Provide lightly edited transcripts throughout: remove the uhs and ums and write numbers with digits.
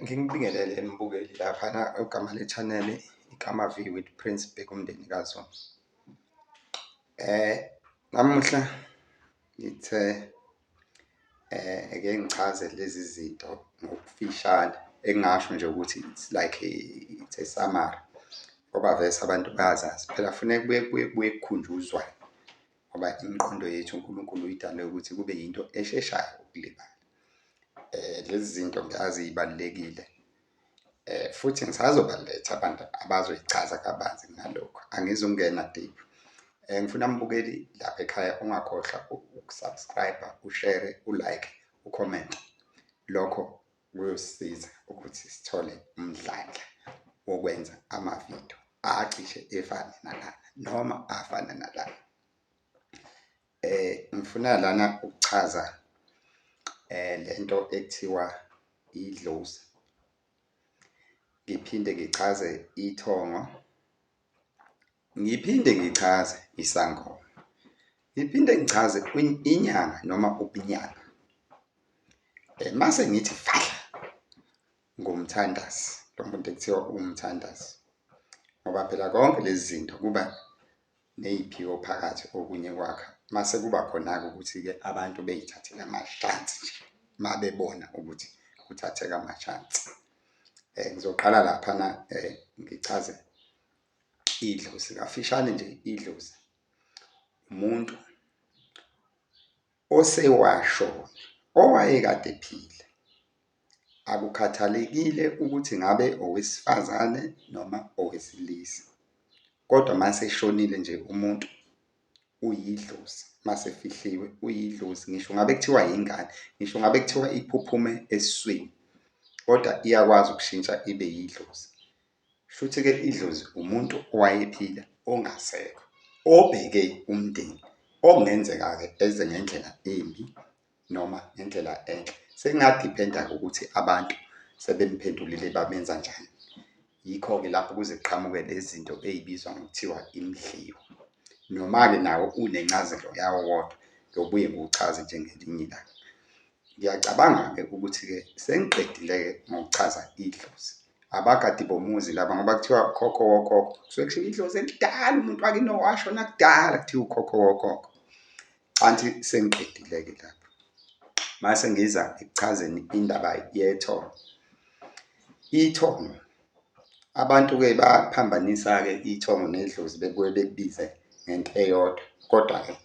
Ngikubingelele mbukeli laphana ogama le-channel igama V with Prince Bheka umndeni kaZomo. Namuhla ngithe ake ngichaze lezi zinto ngokufishane engingasho nje ukuthi it's like it's a summary ngoba vese abantu bayazazi phela kufuneka kubuye kukhunjuzwane ngoba imiqondo yethu uNkulunkulu uyidale ukuthi kube yinto esheshayo ukulibala. Lezi zinto ngiyazi zibalulekile. Futhi ngisazobaletha abantu abazoyichaza kabanzi ngalokho. Angizungena deep. Ngifuna mbukeli lapha ekhaya ungakhohlwa ukusubscribe, ushare, ulike, ucomment. Lokho kuyosiza ukuthi sithole umdlandla wokwenza amavidiyo acishe efane nalana noma afana nalana. Ngifuna lana ukuchaza lento ekuthiwa idlozi. Ngiphinde ngichaze ithongo. Ngiphinde ngichaze isangoma. Ngiphinde ngichaze inyanga noma ubunyanga. Mase ngithi fahla ngomthandazi, lo muntu ekuthiwa umthandazi. Ngoba phela konke lezi zinto kuba ney'phiwo phakathi okunye kwakha. Mase kuba khona-ke ukuthi-ke abantu bey'thathela amashansi nje uma bebona ukuthi kuthatheka amashansi. Ngizoqala laphana ngichaze idlozi. Kafishane nje idlozi umuntu osewashona owayekade ephila. Akukhathalekile ukuthi ngabe owesifazane noma owesilisa. Kodwa mase eshonile nje umuntu uyidlozi. Mase efihliwe uyidlozi. Ngisho ngabe kuthiwa yingane, ngisho ngabe kuthiwa iphuphume esiswini, kodwa iyakwazi ukushintsha ibe yidlozi. Shuthi-ke idlozi umuntu owayephila ongasekho, obheke umndeni, okungenzeka-ke eze ngendlela embi noma ngendlela enhle. Sekungadiphenda-ke ukuthi abantu sebemphendulile bamenza njani. Yikho-ke lapho kuze kuqhamuke lezi zinto ey'bizwa ngokuthiwa imidliyo. Noma-ke nawo unencazelo yawo wodwa ngiyobuye ngiwuchaze njengelinye ilanga. Ngiyacabanga-ke ukuthi-ke sengiqedile-ke ngokuchaza idlozi. Abagadi bomuzi laba ngoba kuthiwa ukhokho wokhokho, kusuke kushiwo idlozi elidala, umuntu wakini owashona kudala kuthiwa ukhokho wokhokho. Kanti sengiqedile-ke lapho. Mase ngiza ekuchazeni indaba yethongo. Ithongo, abantu-ke baphambanisa-ke ithongo nedlozi bebuye bekubize ngento eyodwa. Kodwa-ke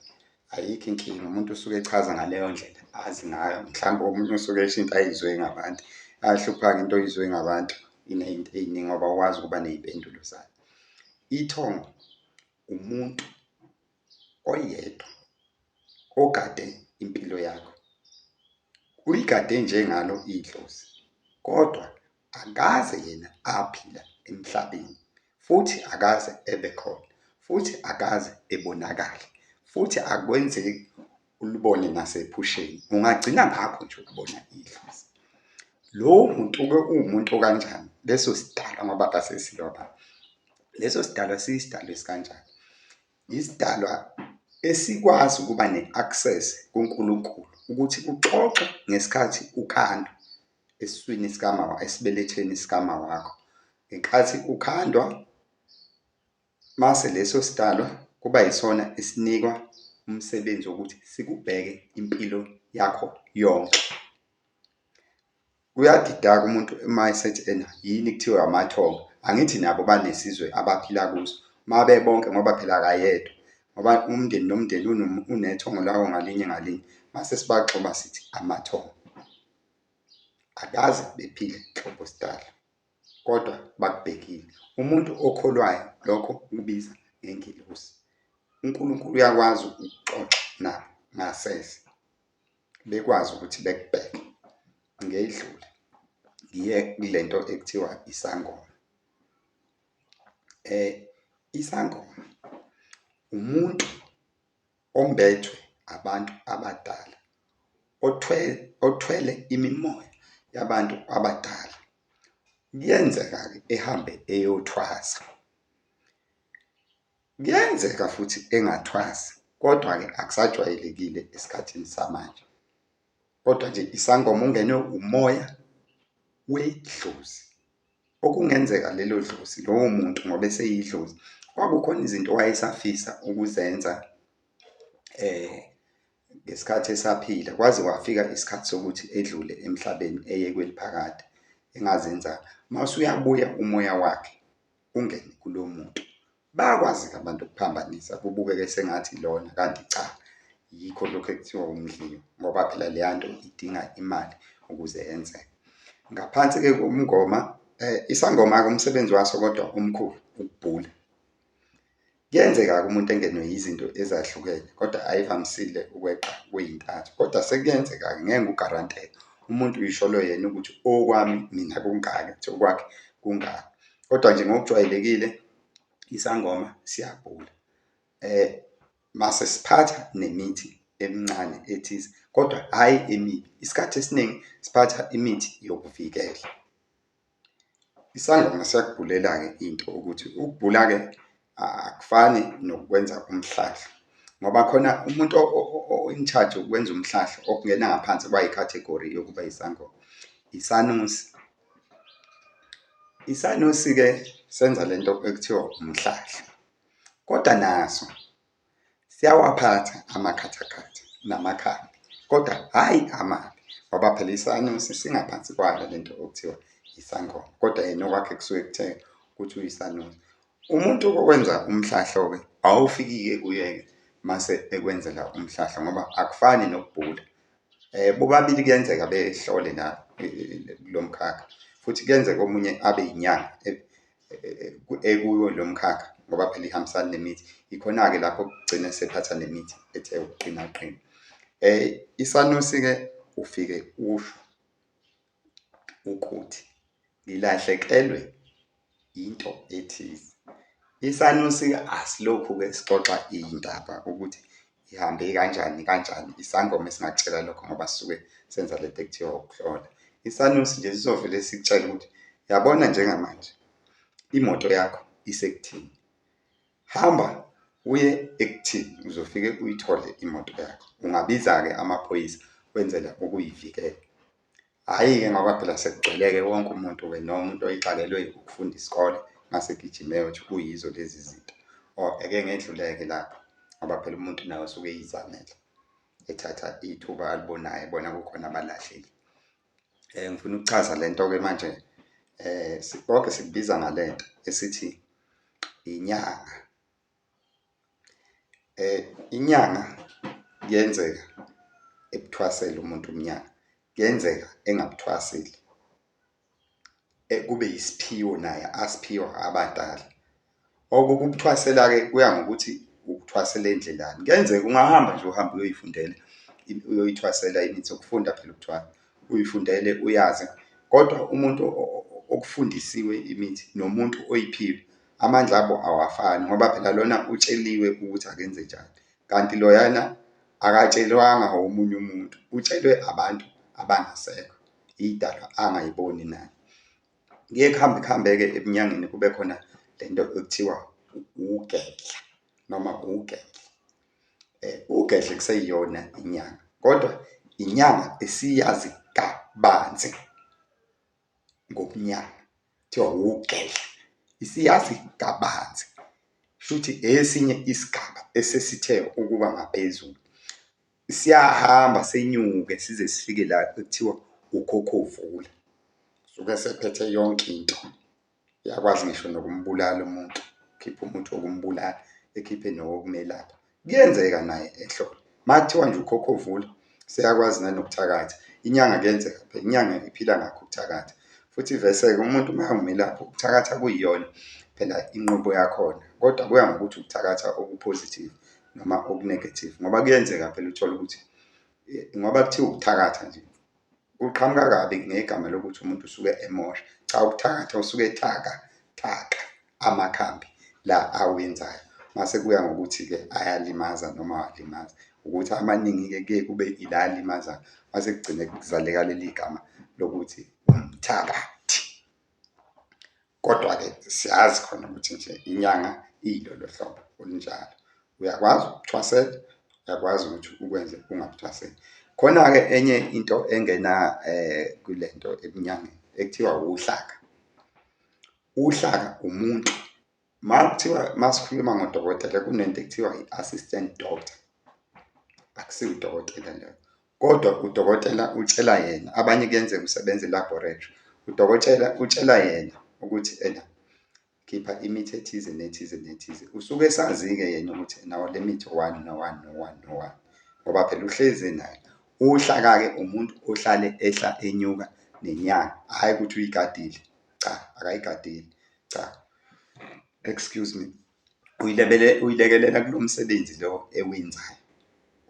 ayikho inkinga, umuntu usuke echaza ngaleyo ndlela azi ngayo. Mhlawumbe omunye usuke esho into ayizwe ngabantu. Ayahlupha-ke into oyizwe ngabantu iney'nto ey'ningi ngoba ukwazi ukuba ney'mpendulo zayo. Ithongo umuntu oyedwa ogade impilo yakho. Uyigade njengalo idlozi, kodwa akaze yena aphila emhlabeni, futhi akaze ebe khona, futhi akaze ebonakale, futhi akwenzeki ulibone nasephusheni. Ungagcina ngakho nje ukubona idlozi. Lowo muntu-ke uwumuntu okanjani? Leso sidalwa ngoba kasesiloba. Leso sidalwa siyisidalwa esikanjani? Isidalwa esikwazi ukuba ne-access kuNkulunkulu ukuthi kuxoxe ngesikhathi ukhandwa esiswini esibelethweni sikama wakho. Ngenkathi ukhandwa, mase leso sidalwa kuba yisona esinikwa umsebenzi wokuthi sikubheke impilo yakho yonke. Kuyadida-ke umuntu uma esethi yini kuthiwa amathongo. Angithi nabo banesizwe abaphila kuso. Uma bebonke ngoba phela akayedwa. Ngoba umndeni nomndeni unethongo lawo ngalinye ngalinye. Mase sibaxuba sithi amathongo. Akaze bephile nhlobo sidalwa, kodwa bakubhekile. Umuntu okholwayo lokho ukubiza ngengelosi. uNkulunkulu uyakwazi ukuxoxa nabo ngasese. Bekwazi ukuthi bekubheke. Ngedlule ngiye kule nto ekuthiwa isangoma. Isangoma umuntu ombethwe abantu abadala, othwele imimoya yabantu abadala. Kuyenzeka-ke ehambe eyothwasa. Kuyenzeka futhi engathwasi, kodwa-ke akusajwayelekile esikhathini samanje. Kodwa nje isangoma ungenwe umoya wedlozi. Okungenzeka lelo dlozi lowo muntu ngoba eseyidlozi kwakukhona izinto wayesafisa ukuzenza ngesikhathi esaphila, kwaze kwafika isikhathi sokuthi edlule emhlabeni eye kweliphakade engazenza. Mase uyabuya umoya wakhe ungene kulo muntu, bayakwazi-ke abantu ukuphambanisa, kubukeke sengathi lona, kanti cha, yikho lokhu ekuthiwa umdliyo, ngoba phela leya nto idinga imali ukuze yenzeke. Ngaphansi-ke komngoma, isangoma-ke umsebenzi waso kodwa omkhulu ukubhula. Kuyenzeka-ke umuntu engenwe yizinto ezahlukene kodwa ayivamisile ukweqa kwey'ntathu, kodwa sekuyenzeka-ke, ngeke ngugaranteka. Umuntu uyisho yena ukuthi okwami mina kungaka, kuthi okwakhe kungaka. Kodwa nje ngokujwayelekile isangoma siyabhula. Mase siphatha nemithi emincane ethize, kodwa hhayi emibi. Isikhathi esiningi siphatha imithi yokuvikela. Isangoma siyakubhulela-ke into ukuthi ukubhula-ke akufani nokwenza umhlahlo, ngoba khona umuntu in-charge ukwenza umhlahlo okungena ngaphansi kwayikhathegori yokuba isangoma, isanusi. Isanusi-ke senza lento ekuthiwa umhlahlo, kodwa naso siyawaphatha amakhathakhatha namakhambi, kodwa hhayi amabi, ngoba phela isanusi singaphansi kwayo lento okuthiwa isangoma, kodwa yena okwakhe kusuke kuthe ukuthi uyisanusi. Umuntu okwenza umhlahlo-ke awufiki-ke kuye-ke mase ekwenzela umhlahlo, ngoba akufani nokubhula. Bobabili kuyenzeka behlole la kulo mkhakha, futhi kuyenzeka omunye abe inyanga ekuwo lo mkhakha, ngoba phela ihambisana nemithi. Ikhona-ke lapho kugcina sephatha nemithi ethe ukuqinaqina. Isanusi-ke ufike usho ukuthi ngilahlekelwe into ethize. Isanusi-ke asilokhu-ke sixoxa iy'ndaba ukuthi ihambe kanjani kanjani. Isangoma esingakutshela lokho ngoba sisuke senza lento ekuthiwa ukuhlola. Isanusi nje sizovele sikutshele ukuthi, yabona njengamanje imoto yakho isekuthini, hamba uye ekuthini uzofike uyithole imoto yakho. Ungabiza-ke amaphoyisa wenzela ukuyivikela. Hhayi-ke ngoba phela sekugcwele-ke wonke umuntu-ke nomuntu oyixakelwe ukufunda isikole mase egijima eyothi kuyizo lezi zinto. Ake ngedluleke lapho ngoba phela umuntu nawe usuke eyizamele, ethatha ithuba alibonayo, ebona kukhona abalahlekile. Ngifuna ukuchaza le nto-ke manje, konke sikubiza ngale nto esithi inyanga. Inyanga kuyenzeka ebuthwasele umuntu umnyanga, kuyenzeka engabuthwaseli, kube yisiphiwo naye asiphiwa abadala. Okukubuthwasela-ke kuya ngokuthi ukuthwasela endlelani. Kuyenzeka ungahamba nje uhambe uyoyifundela, uyoyithwasela imithi, ukufunda phela ukuthwala, uyifundele uyazi, kodwa umuntu okufundisiwe imithi nomuntu oyiphiwe, amandla abo awafani, ngoba phela lona utsheliwe ukuthi akenze njani, kanti loyana akatshelwanga omunye umuntu, utshelwe abantu abangasekho, iy'dalwa angayiboni naye. Kuye kuhambe-ke ebunyangeni kube khona lento ekuthiwa ugedla noma ugedla. Ugedla kuseyiyona inyanga, kodwa inyanga esiyazi kabanzi ngobunyanga, kuthiwa ugedla, isiyazi kabanzi. Shuthi esinye isigaba esesithe ukuba ngaphezulu, siyahamba senyuke size sifike la ekuthiwa Ukhokhovula. Suke sephethe yonke into, uyakwazi ngisho nokumbulala umuntu, khiphe umuthi wokumbulala, ekhiphe nowokumelapha. Kuyenzeka naye ehlole. Uma kuthiwa nje Ukhokhovula seyakwazi nanokuthakatha. Inyanga kuyenzeka phela, inyanga iphila ngakho ukuthakatha, futhi vese-ke umuntu uma ungumelaphi, ukuthakatha kuyiyona phela inqubo yakhona, kodwa kuya ngokuthi ukuthakatha okuphositive noma okunegative, ngoba kuyenzeka phela uthole ukuthi ngoba kuthiwa ukuthakatha nje kuqhamuka kabi ngegama lokuthi umuntu usuke emosha. Cha, ukuthakatha usuke ethaka amakhambi la awenzayo, mase kuya ngokuthi-ke ayalimaza noma awalimazi, ukuthi amaningi-ke kuye kube ila alimazayo, mase kugcine kuzaleka leli gama lokuthi umthakathi. Kodwa-ke siyazi khona ukuthi nje inyanga iyilolo hlobo olunjalo. Uyakwazi ukuthwasela, uyakwazi ukuthi ukwenze ungabuthwaseli. Khona-ke enye into engena kule nto ebunyangeni ekuthiwa uhlaka. Uhlaka umuntu, masikhuluma ngodokotela kunento ekuthiwa i-assistant doctor, akusiwo udokotela leyo. Kodwa udokotela utshela yena, abanye kuyenzeka usebenza e-laboratory, udokotela utshela yena ukuthi ena khipha imithi ethize nethize nethize. Usuke esazi-ke yena ukuthi nawo le mithi one no-one no-one no-one, ngoba phela uhlezi naye. Uhlaka-ke umuntu ohlale ehla enyuka nenyanga, hhayi ukuthi uyigadile, cha, akayigadile, cha, excuse me. Uyilekelela kulo msebenzi lo ewenzayo,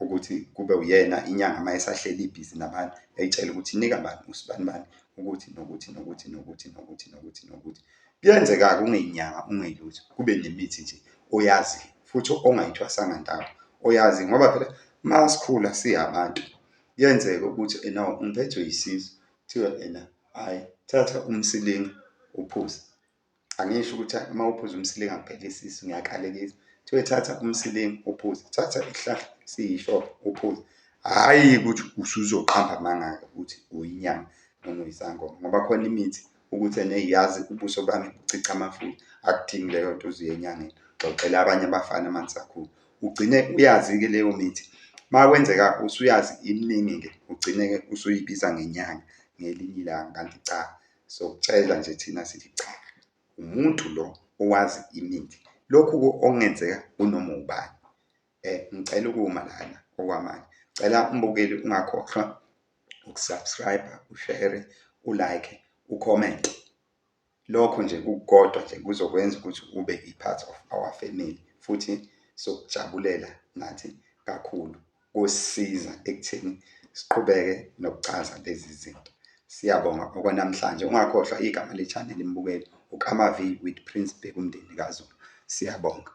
ukuthi kube uyena inyanga uma esahleli ibhizi nabantu eyitshela ukuthi nika bani usibani bani ukuthi nokuthi nokuthi nokuthi nokuthi nokuthi nokuthi. Kuyenzeka-ke ungeyinyanga ungeyilutho, kube nemithi nje oyaziyo futhi ongayithwasanga ndawo, oyazi ngoba phela uma sikhula siyabantu kuyenzeka ukuthi ena ungiphethwe yisisu, kuthiwe ena hhayi, thatha umsilinga uphuze. Angisho ukuthi uma uphuza umsilinga kuphela isisu, ngiyakalekisa. Kuthiwe thatha umsilinga uphuze, thatha isihlahla siyishova uphuze. Hhayi ukuthi usuzoqamba amanga-ke ukuthi uyinyanga noma uyisangoma, ngoba khona imithi ukuthi ena eyazi ubuso bami bucica amafutha, akudingi leyo nto uze uye enyangeni. Xoxela abanye abafana uma nisakhula, ugcine uyazi-ke leyo mithi. Uma kwenzeka usuyazi iminingi-ke, ugcine-ke usuyibiza ngenyanga ngelinye ilanga, kanti cha, sokutshela nje thina sithi cha, umuntu lo owazi imithi. Lokhu okungenzeka kunoma ubani. Ngicela ukuma lana okwamanje, cela mbukeli ungakhohlwa uku-subscribe-a, ushere, u-like, ucomment. Lokho nje kukodwa nje kuzokwenza ukuthi ube i-part of our family, futhi sokujabulela nathi kakhulu, kosisiza ekutheni siqhubeke nokuchaza lezi zinto. Siyabonga okwanamhlanje. Ungakhohlwa igama le-channel mbukeli, uKama V with Prince Bheka umndeni kaZulu. Siyabonga.